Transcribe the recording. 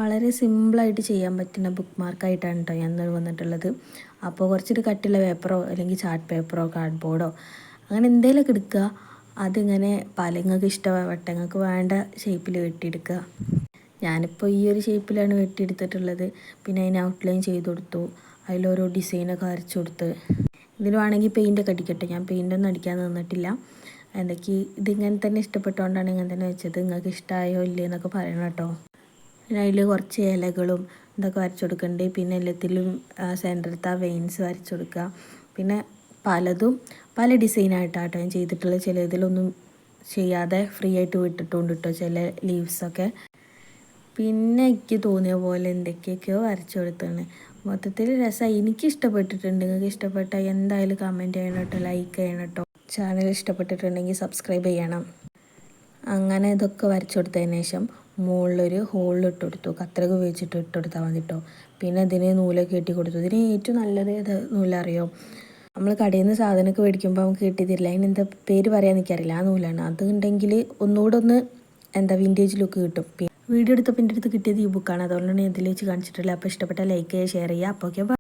വളരെ സിമ്പിളായിട്ട് ചെയ്യാൻ പറ്റുന്ന ബുക്ക് മാർക്കായിട്ടാണ് കേട്ടോ ഞാൻ വന്നിട്ടുള്ളത്. അപ്പോൾ കുറച്ചൊരു കട്ടിയുള്ള പേപ്പറോ അല്ലെങ്കിൽ ചാർട്ട് പേപ്പറോ കാർഡ്ബോർഡോ അങ്ങനെ എന്തെങ്കിലുമൊക്കെ എടുക്കുക. അതിങ്ങനെ നിങ്ങൾക്ക് ഇഷ്ടപ്പെട്ട നിങ്ങൾക്ക് വേണ്ട ഷേപ്പിൽ വെട്ടിയെടുക്കുക. ഞാനിപ്പോൾ ഈ ഒരു ഷേപ്പിലാണ് വെട്ടിയെടുത്തിട്ടുള്ളത്. പിന്നെ അതിന് ഔട്ട്ലൈൻ ചെയ്ത് കൊടുത്തു, അതിലോരോ ഡിസൈനൊക്കെ വരച്ചു കൊടുത്ത്. ഇതിന് വേണമെങ്കിൽ പെയിൻ്റൊക്കെ അടിക്കട്ടെ, ഞാൻ പെയിൻ്റൊന്നും അടിക്കാൻ നിന്നിട്ടില്ല. എന്തൊക്കെ ഇതിങ്ങനെ തന്നെ ഇഷ്ടപ്പെട്ടുകൊണ്ടാണ് ഇങ്ങനെ തന്നെ വെച്ചത്. നിങ്ങൾക്ക് ഇഷ്ടമായോ ഇല്ലേ എന്നൊക്കെ പറയണം കേട്ടോ. പിന്നെ അതിൽ കുറച്ച് ഇലകളും ഇതൊക്കെ വരച്ചു കൊടുക്കുന്നുണ്ട്. പിന്നെ എല്ലാത്തിലും സെൻറ്ററിലത്തെ വെയിൻസ് വരച്ചു കൊടുക്കുക. പിന്നെ പലതും പല ഡിസൈനായിട്ടാട്ടോ ഞാൻ ചെയ്തിട്ടുള്ളത്. ചില ഇതിലൊന്നും ചെയ്യാതെ ഫ്രീ ആയിട്ട് വിട്ടിട്ടുണ്ട് കേട്ടോ ചില ലീവ്സൊക്കെ. പിന്നെ എനിക്ക് തോന്നിയ പോലെ എന്തൊക്കെയൊക്കെയോ വരച്ചു കൊടുത്താണ്. മൊത്തത്തിൽ രസമായി, എനിക്ക് ഇഷ്ടപ്പെട്ടിട്ടുണ്ട്. നിങ്ങൾക്ക് ഇഷ്ടപ്പെട്ടാൽ എന്തായാലും കമൻറ്റ് ചെയ്യണം കേട്ടോ, ലൈക്ക് ചെയ്യണം കേട്ടോ. ചാനൽ ഇഷ്ടപ്പെട്ടിട്ടുണ്ടെങ്കിൽ സബ്സ്ക്രൈബ് ചെയ്യണം. അങ്ങനെ ഇതൊക്കെ വരച്ചു കൊടുത്തതിന് ശേഷം മുകളിലൊരു ഹോളിൽ ഇട്ട് കൊടുത്തു. കത്രിക ഉപയോഗിച്ചിട്ട് ഇട്ട് കൊടുത്താൽ മതി കേട്ടോ. പിന്നെ ഇതിന് നൂലൊക്കെ കെട്ടി കൊടുത്തു. ഇതിന് ഏറ്റവും നല്ലത് ഏത് നൂലറിയോ? നമ്മൾ കടയിൽ നിന്ന് സാധനമൊക്കെ മേടിക്കുമ്പോൾ നമുക്ക് കിട്ടിത്തരില്ല, അതിനെന്താ പേര് പറയാൻ എനിക്കറിയില്ല. ആ നൂലാണ്. അതുണ്ടെങ്കിൽ ഒന്നുകൂടെ വിൻറ്റേജ് ലുക്ക് കിട്ടും. വീഡിയോ എടുത്തപ്പോൾ എൻ്റെ അടുത്ത് കിട്ടിയത് ഈ ബുക്കാണ്, അതുകൊണ്ടാണ് ഇതിൽ വെച്ച് കാണിച്ചിട്ടുള്ളത്. അപ്പോൾ ഇഷ്ടപ്പെട്ട ലൈക്ക് ചെയ്യുക, ഷെയർ ചെയ്യുക. അപ്പോൾ ഓക്കെ.